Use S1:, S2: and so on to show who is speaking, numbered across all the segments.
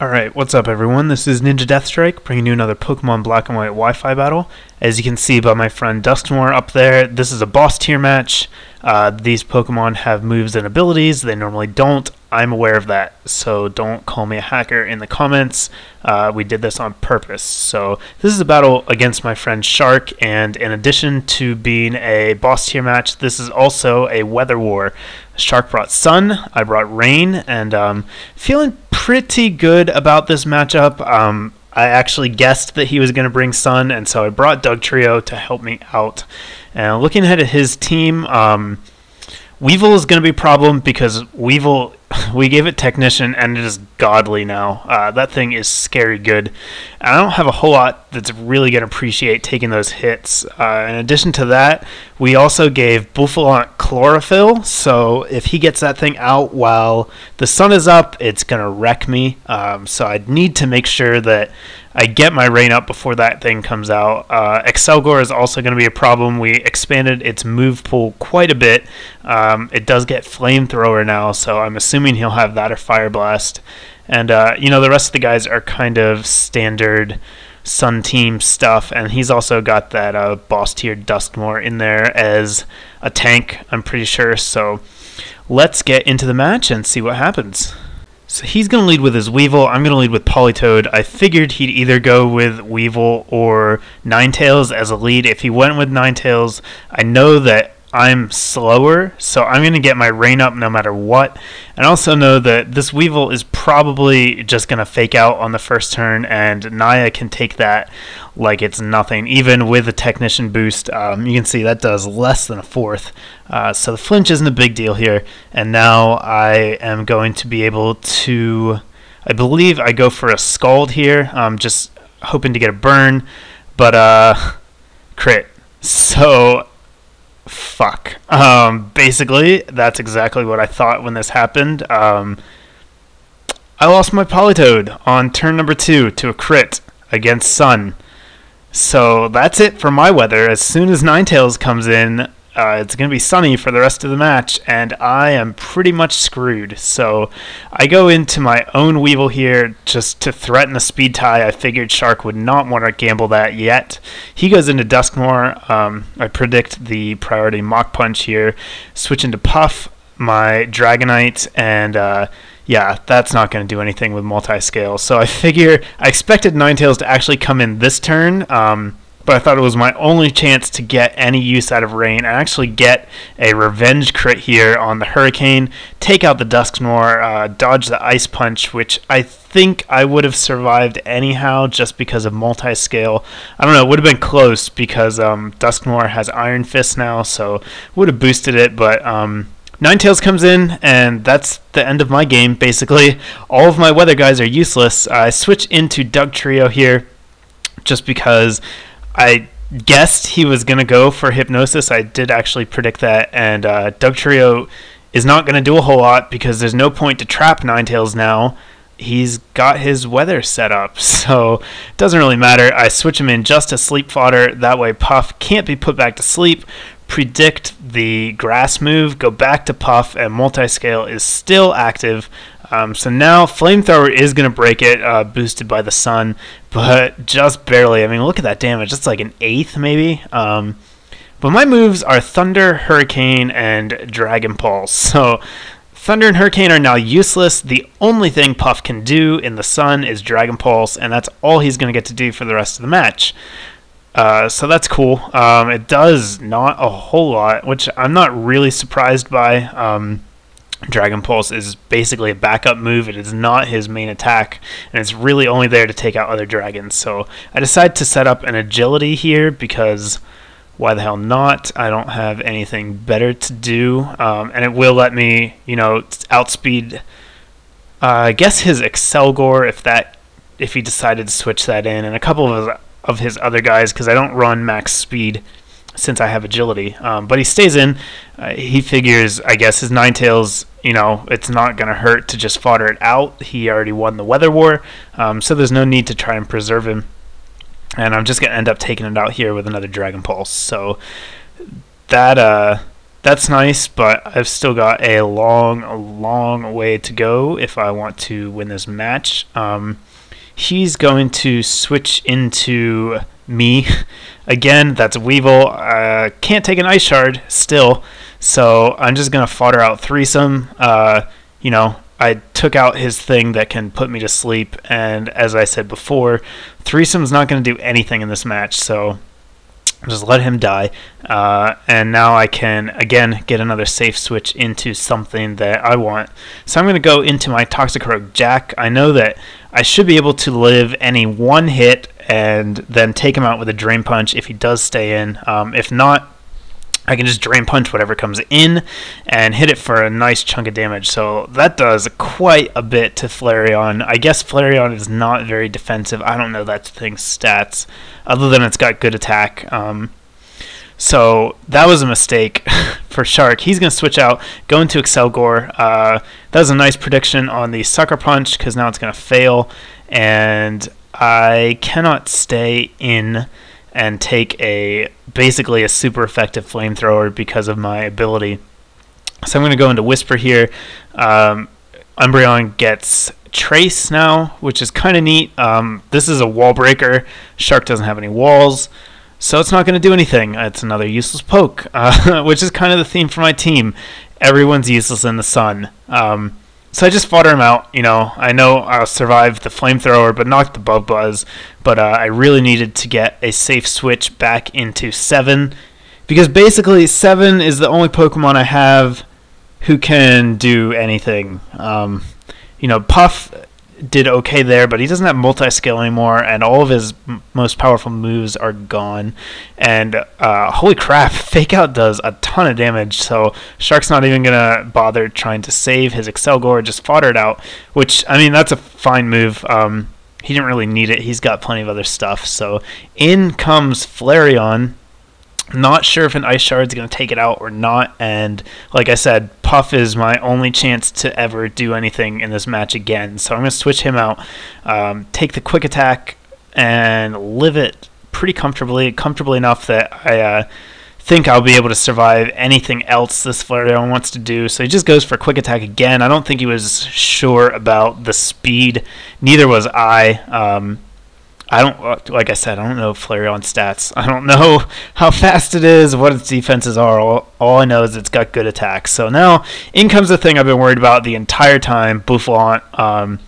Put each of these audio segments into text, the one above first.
S1: Alright, what's up everyone? This is NinjaDeathStrike bringing you another Pokemon Black and White Wi-Fi battle. As you can see by my friend Duskmore up there, this is a boss tier match. These Pokemon have moves and abilities, they normally don't. I'm aware of that, so don't call me a hacker in the comments. We did this on purpose. So this is a battle against my friend Shark, and in addition to being a boss tier match, this is also a weather war. Shark brought sun, I brought rain, and feeling pretty good about this matchup. I actually guessed that he was going to bring sun, and so I brought Dugtrio to help me out. And looking ahead at his team, Weevil is going to be a problem because Weevil, we gave it Technician and it is godly now. That thing is scary good. And I don't have a whole lot that's really going to appreciate taking those hits. In addition to that, we also gave Buffalant Chlorophyll, so if he gets that thing out while the sun is up, it's going to wreck me. So I'd need to make sure that I get my rain up before that thing comes out. Excelgor is also going to be a problem. We expanded its move pool quite a bit. It does get Flamethrower now, so I'm assuming he'll have that or Fire Blast. And, you know, the rest of the guys are kind of standard Sun Team stuff, and he's also got that boss tier Duskmore in there as a tank, I'm pretty sure. So let's get into the match and see what happens. So he's going to lead with his Weevil, I'm going to lead with Politoed. I figured he'd either go with Weevil or Ninetales as a lead. If he went with Ninetales, I know that I'm slower, so I'm going to get my rain up no matter what. And I also know that this Weevil is probably just going to fake out on the first turn, and Naya can take that like it's nothing. Even with the Technician boost, you can see that does less than a fourth. So the flinch isn't a big deal here. And now I am going to be able to, I believe I go for a Scald here. Just hoping to get a burn, but crit. So fuck. Basically, that's exactly what I thought when this happened. I lost my Politoed on turn number 2 to a crit against Sun. So that's it for my weather. As soon as Ninetales comes in, it's going to be sunny for the rest of the match, and I am pretty much screwed. So I go into my own Weevil here just to threaten a speed tie. I figured Shark would not want to gamble that yet. He goes into Duskmore. I predict the priority Mach Punch here. Switch into Puff, my Dragonite, and yeah, that's not going to do anything with multi-scale. So I expected Ninetales to actually come in this turn, but I thought it was my only chance to get any use out of rain and actually get a revenge crit here on the Hurricane, take out the Duskmore, dodge the Ice Punch, which I think I would have survived anyhow just because of multi-scale. I don't know, it would have been close because Duskmore has Iron Fist now, so would have boosted it, but Ninetales comes in, and that's the end of my game, basically. All of my weather guys are useless. I switch into Dugtrio here just because I guessed he was going to go for Hypnosis. I did actually predict that, and Dugtrio is not going to do a whole lot because there's no point to trap Ninetales now. He's got his weather set up, so it doesn't really matter. I switch him in just to sleep fodder. That way Puff can't be put back to sleep. Predict the grass move, go back to Puff, and multi-scale is still active. So now Flamethrower is going to break it, boosted by the sun, but just barely. I mean, look at that damage. It's like an eighth, maybe. But my moves are Thunder, Hurricane, and Dragon Pulse. So Thunder and Hurricane are now useless. The only thing Puff can do in the sun is Dragon Pulse, and that's all he's going to get to do for the rest of the match. So that's cool. It does not a whole lot, which I'm not really surprised by. Dragon Pulse is basically a backup move. It is not his main attack, and it's really only there to take out other dragons. So I decided to set up an agility here because why the hell not? I don't have anything better to do, and it will let me, you know, outspeed, I guess his Excelgor if he decided to switch that in, and a couple of his other guys because I don't run max speed since I have agility, but he stays in. He figures, I guess, his Ninetales, you know, it's not going to hurt to just fodder it out. He already won the weather war, so there's no need to try and preserve him. And I'm just going to end up taking it out here with another Dragon Pulse. So that that's nice, but I've still got a long way to go if I want to win this match. He's going to switch into me again. That's a Weevil. Can't take an Ice Shard still, so I'm just gonna fodder out Threesome. You know, I took out his thing that can put me to sleep, and as I said before, Threesome's not gonna do anything in this match, so just let him die. And now I can again get another safe switch into something that I want. So I'm going to go into my Toxic Rogue Jack. I know that I should be able to live any one hit and then take him out with a Drain Punch if he does stay in. If not, I can just Drain Punch whatever comes in and hit it for a nice chunk of damage. So that does quite a bit to Flareon. I guess Flareon is not very defensive. I don't know that thing's stats, other than it's got good attack. So that was a mistake for Shark. He's going to switch out, go into Excelgor. That was a nice prediction on the Sucker Punch, because now it's going to fail. And I cannot stay in and take basically a super effective flamethrower because of my ability. So I'm going to go into Whisper here. Umbreon gets Trace now, which is kind of neat. This is a wall breaker. Shark doesn't have any walls, so it's not going to do anything. It's another useless poke, which is kind of the theme for my team. Everyone's useless in the sun. So I just fodder him out. You know I'll survive the flamethrower, but not the Bug Buzz. But I really needed to get a safe switch back into 7, because basically 7 is the only Pokemon I have who can do anything. You know, Puff did okay there, but he doesn't have multi-skill anymore, and all of his most powerful moves are gone. And holy crap, Fake Out does a ton of damage, so Shark's not even gonna bother trying to save his Excelgor, just fodder it out, which, I mean, that's a fine move. He didn't really need it. He's got plenty of other stuff. So in comes Flareon. Not sure if an Ice Shard's going to take it out or not, and like I said, Puff is my only chance to ever do anything in this match again, so I'm going to switch him out, take the Quick Attack, and live it pretty comfortably enough that I think I'll be able to survive anything else this Flareon wants to do. So he just goes for Quick Attack again. I don't think he was sure about the speed, neither was I. Like I said, I don't know Flareon stats. I don't know how fast it is, what its defenses are. All I know is it's got good attacks. So now, in comes the thing I've been worried about the entire time, Boufflant.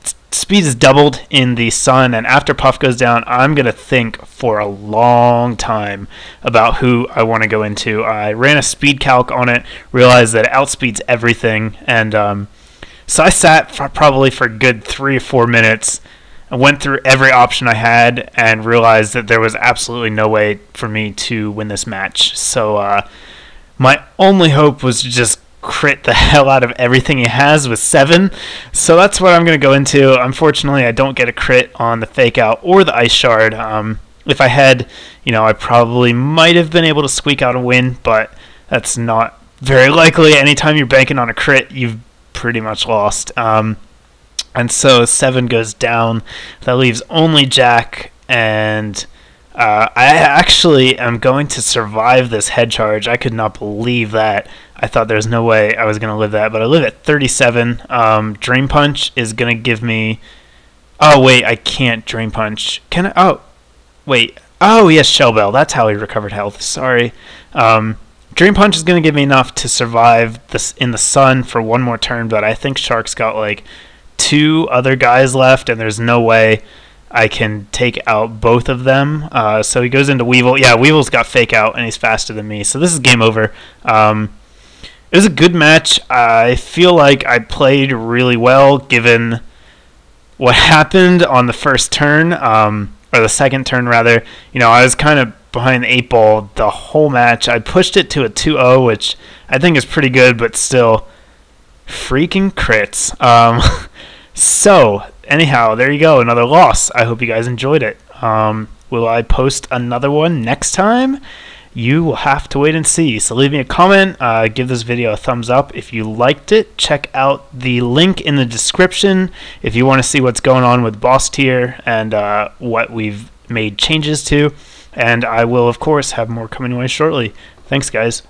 S1: Its speed is doubled in the sun, and after Puff goes down, I'm going to think for a long time about who I want to go into. I ran a speed calc on it, realized that it outspeeds everything, and so I sat probably for a good 3 or 4 minutes. I went through every option I had and realized that there was absolutely no way for me to win this match. So my only hope was to just crit the hell out of everything he has with 7. So that's what I'm going to go into. Unfortunately, I don't get a crit on the Fake Out or the Ice Shard. If I had, I probably might have been able to squeak out a win, but that's not very likely. Anytime you're banking on a crit, you've pretty much lost. And so 7 goes down. That leaves only Jack, and I actually am going to survive this head charge. I could not believe that. I thought there was no way I was going to live that, but I live at 37. Drain Punch is going to give me... Oh, wait, I can't Drain Punch. Can I? Oh, wait. Oh, yes, Shell Bell. That's how he recovered health. Sorry. Drain Punch is going to give me enough to survive this in the sun for one more turn, but I think Shark's got, like, 2 other guys left, and there's no way I can take out both of them. So he goes into Weevil. Yeah, Weevil's got Fake Out, and he's faster than me. So this is game over. It was a good match. I feel like I played really well, given what happened on the first turn, or the second turn, rather. I was kind of behind the 8 ball the whole match. I pushed it to a 2-0, which I think is pretty good, but still, freaking crits. So, anyhow, there you go, another loss. I hope you guys enjoyed it. Will I post another one next time? You will have to wait and see. So leave me a comment, give this video a thumbs up if you liked it. Check out the link in the description if you want to see what's going on with Boss Tier and what we've made changes to. And I will, of course, have more coming away shortly. Thanks, guys.